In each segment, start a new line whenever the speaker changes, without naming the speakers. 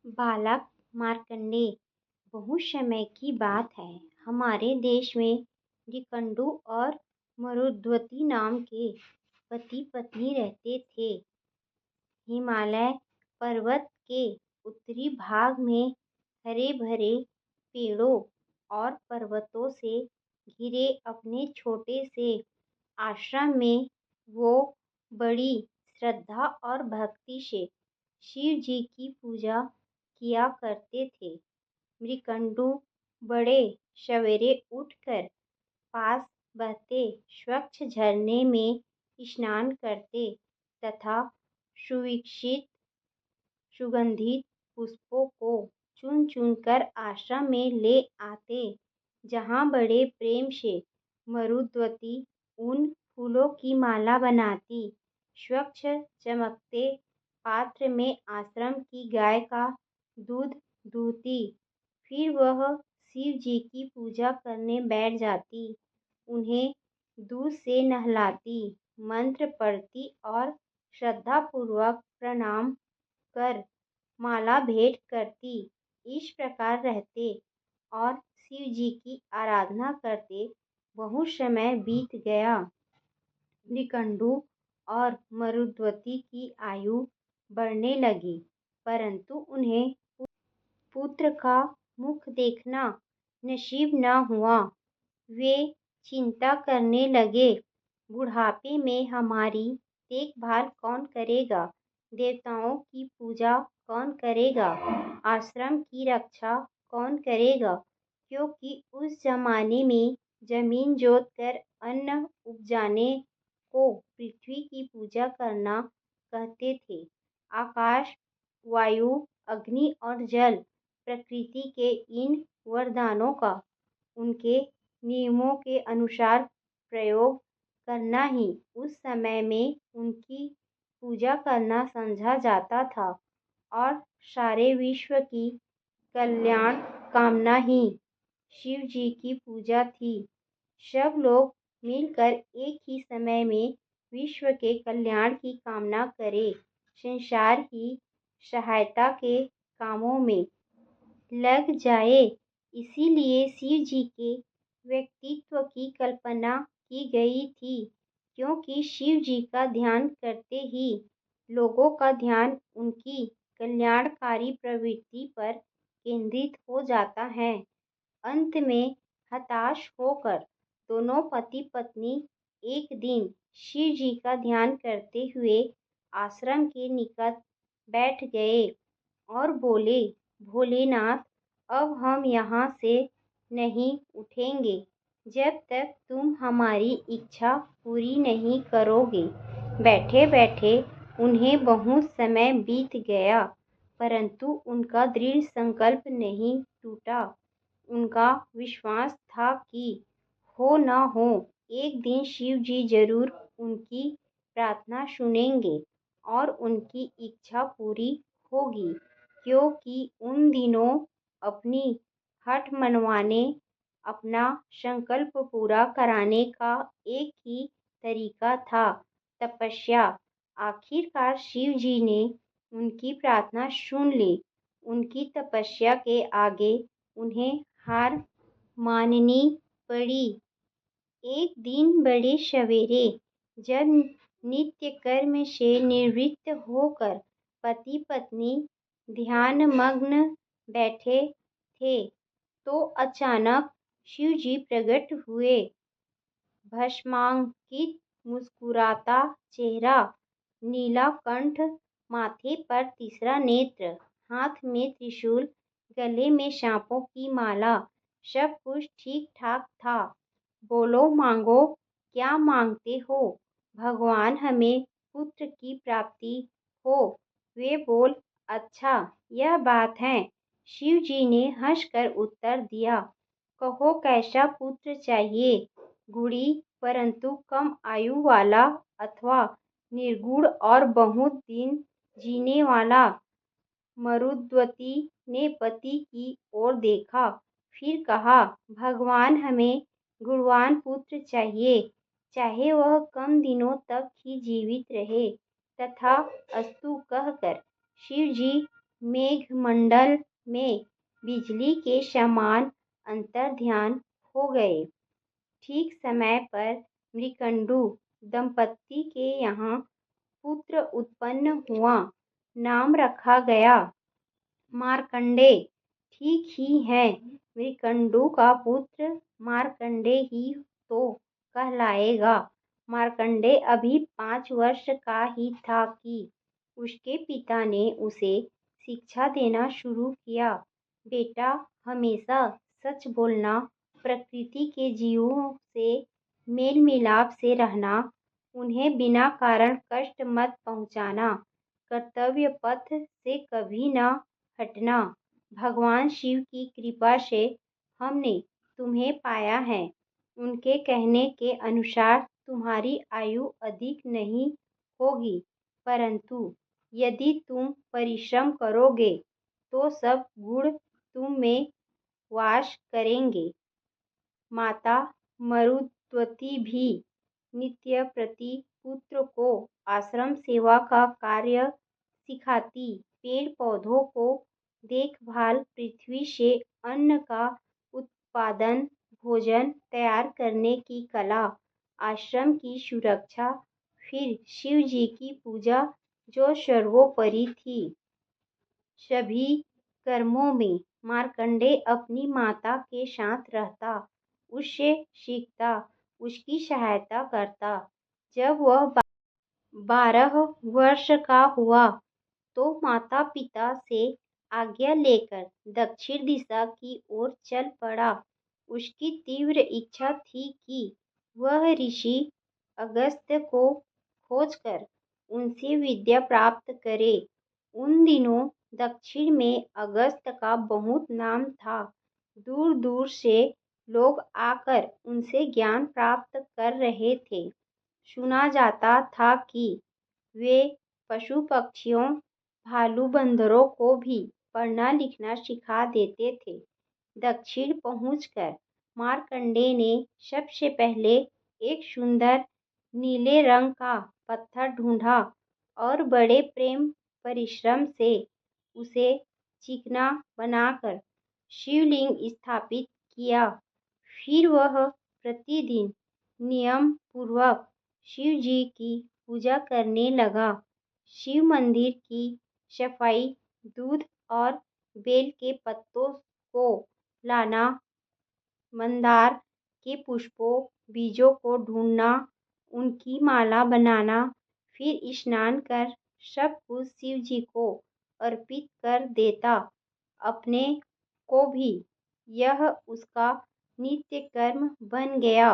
बालक मार्कंडेय। बहुत समय की बात है, हमारे देश में निकंदु और मरुद्वती नाम के पति पत्नी रहते थे। हिमालय पर्वत के उत्तरी भाग में हरे भरे पेड़ों और पर्वतों से घिरे अपने छोटे से आश्रम में वो बड़ी श्रद्धा और भक्ति से शिव जी की पूजा किया करते थे। मृकंडू बड़े सवेरे उठकर पास बहते स्वच्छ झरने में स्नान करते तथा सुविकसित सुगंधित पुष्पों को चुन चुनकर आश्रम में ले आते, जहाँ बड़े प्रेम से मरुद्वती उन फूलों की माला बनाती, स्वच्छ चमकते पात्र में आश्रम की गाय का दूध दूहती। फिर वह शिव जी की पूजा करने बैठ जाती, उन्हें दूध से नहलाती, मंत्र पढ़ती और श्रद्धापूर्वक प्रणाम कर माला भेंट करती। इस प्रकार रहते और शिव जी की आराधना करते बहुत समय बीत गया। निकंदु और मरुद्वती की आयु बढ़ने लगी, परंतु उन्हें पुत्र का मुख देखना नसीब न हुआ। वे चिंता करने लगे, बुढ़ापे में हमारी देखभाल कौन करेगा, देवताओं की पूजा कौन करेगा, आश्रम की रक्षा कौन करेगा, क्योंकि उस जमाने में जमीन जोत कर अन्न उपजाने को पृथ्वी की पूजा करना कहते थे। आकाश, वायु, अग्नि और जल प्रकृति के इन वरदानों का उनके नियमों के अनुसार प्रयोग करना ही उस समय में उनकी पूजा करना समझा जाता था और सारे विश्व की कल्याण कामना ही शिव जी की पूजा थी। सब लोग मिलकर एक ही समय में विश्व के कल्याण की कामना करें, संसार की सहायता के कामों में लग जाए। इसीलिए शिव जी के व्यक्तित्व की कल्पना की गई थी, क्योंकि शिव जी का ध्यान करते ही लोगों का ध्यान उनकी कल्याणकारी प्रवृत्ति पर केंद्रित हो जाता है। अंत में हताश होकर दोनों पति पत्नी एक दिन शिव जी का ध्यान करते हुए आश्रम के निकट बैठ गए और बोले, भोलेनाथ, अब हम यहाँ से नहीं उठेंगे जब तक तुम हमारी इच्छा पूरी नहीं करोगे। बैठे बैठे उन्हें बहुत समय बीत गया, परंतु उनका दृढ़ संकल्प नहीं टूटा। उनका विश्वास था कि हो न हो एक दिन शिव जी जरूर उनकी प्रार्थना सुनेंगे और उनकी इच्छा पूरी होगी, क्योंकि उन दिनों अपनी हठ मनवाने, अपना संकल्प पूरा कराने का एक ही तरीका था, तपस्या। आखिरकार शिव जी ने उनकी प्रार्थना सुन ली। उनकी तपस्या के आगे उन्हें हार माननी पड़ी। एक दिन बड़े सवेरे जब नित्य कर्म से निवृत्त होकर पति पत्नी ध्यानमग्न बैठे थे, तो अचानक शिव जी प्रकट हुए। भस्मांकित मुस्कुराता चेहरा, नीला कंठ, माथे पर तीसरा नेत्र, हाथ में त्रिशूल, गले में सांपों की माला, सब कुछ ठीक ठाक था। बोलो, मांगो, क्या मांगते हो? भगवान हमें पुत्र की प्राप्ति हो। वे बोल, अच्छा, यह बात है। शिव जी ने हंसकर उत्तर दिया, कहो कैसा पुत्र चाहिए? गुणी परंतु कम आयु वाला अथवा निर्गुण और बहुत दिन जीने वाला? मरुद्वती ने पति की ओर देखा, फिर कहा, भगवान हमें गुणवान पुत्र चाहिए, चाहे वह कम दिनों तक ही जीवित रहे। तथा अस्तु कहकर शिव जी मेघमंडल में बिजली के समान अंतर्ध्यान हो गए। ठीक समय पर मृकंडु दंपत्ति के यहाँ पुत्र उत्पन्न हुआ। नाम रखा गया मार्कंडेय। ठीक ही है, मृकंडु का पुत्र मार्कंडेय ही तो कहलाएगा। मार्कंडेय अभी 5 वर्ष का ही था कि उसके पिता ने उसे शिक्षा देना शुरू किया। बेटा, हमेशा सच बोलना, प्रकृति के जीवों से मेल मिलाप से रहना, उन्हें बिना कारण कष्ट मत पहुंचाना, कर्तव्य पथ से कभी न हटना। भगवान शिव की कृपा से हमने तुम्हें पाया है। उनके कहने के अनुसार तुम्हारी आयु अधिक नहीं होगी, परंतु यदि तुम परिश्रम करोगे तो सब गुण तुम में वास करेंगे। माता मरुद्वती भी नित्य प्रति पुत्र को आश्रम सेवा का कार्य सिखाती, पेड़ पौधों को देखभाल, पृथ्वी से अन्न का उत्पादन, भोजन तैयार करने की कला, आश्रम की सुरक्षा, फिर शिव जी की पूजा जो सर्वोपरि थी। सभी कर्मों में मार्कंडेय अपनी माता के साथ रहता, उससे सीखता, उसकी सहायता करता। जब वह 12 वर्ष का हुआ तो माता पिता से आज्ञा लेकर दक्षिण दिशा की ओर चल पड़ा। उसकी तीव्र इच्छा थी कि वह ऋषि अगस्त्य को खोजकर उनसे विद्या प्राप्त करे। उन दिनों दक्षिण में अगस्त्य का बहुत नाम था। दूर दूर से लोग आकर उनसे ज्ञान प्राप्त कर रहे थे। सुना जाता था कि वे पशु पक्षियों, भालू बंदरों को भी पढ़ना लिखना सिखा देते थे। दक्षिण पहुंचकर मार्कंडेय ने सबसे पहले एक सुंदर नीले रंग का पत्थर ढूंढा और बड़े प्रेम परिश्रम से उसे चिकना बनाकर शिवलिंग स्थापित किया। फिर वह प्रतिदिन नियम पूर्वक शिव जी की पूजा करने लगा। शिव मंदिर की सफाई, दूध और बेल के पत्तों को लाना, मंदार के पुष्पों, बीजों को ढूंढना, उनकी माला बनाना, फिर स्नान कर सब कुछ शिव जी को अर्पित कर देता, अपने को भी। यह उसका नित्य कर्म बन गया।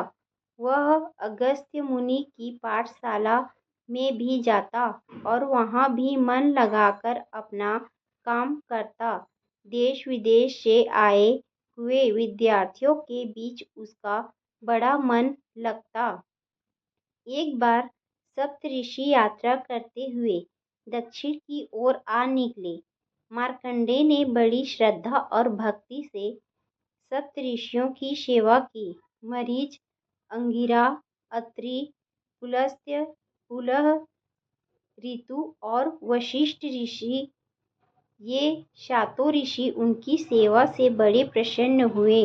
वह अगस्त्य मुनि की पाठशाला में भी जाता और वहाँ भी मन लगाकर अपना काम करता। देश विदेश से आए हुए विद्यार्थियों के बीच उसका बड़ा मन लगता। एक बार सप्तऋषि यात्रा करते हुए दक्षिण की ओर आ निकले। मार्कंडेय ने बड़ी श्रद्धा और भक्ति से सप्तऋषियों की सेवा की। मरीच, अंगिरा, अत्रि, पुलस्त्य, पुलह, ऋतु और वशिष्ठ ऋषि, ये 7 ऋषि उनकी सेवा से बड़े प्रसन्न हुए।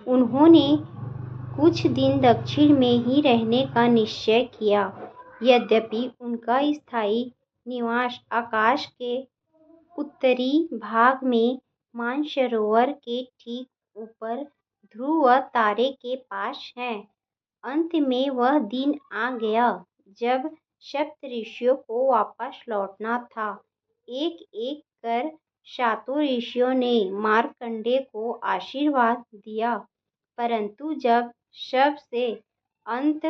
उन्होंने कुछ दिन दक्षिण में ही रहने का निश्चय किया। यद्यपि उनका स्थायी निवास आकाश के उत्तरी भाग में मानसरोवर के ठीक ऊपर ध्रुव तारे के पास है। अंत में वह दिन आ गया जब सप्तऋषियों को वापस लौटना था। एक एक कर 7 ऋषियों ने मार्कंडेय को आशीर्वाद दिया, परंतु जब सबसे अंत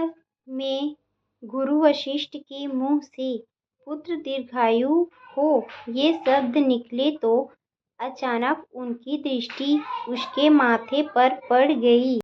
में गुरु वशिष्ठ के मुंह से पुत्र दीर्घायु हो ये शब्द निकले तो अचानक उनकी दृष्टि उसके माथे पर पड़ गई।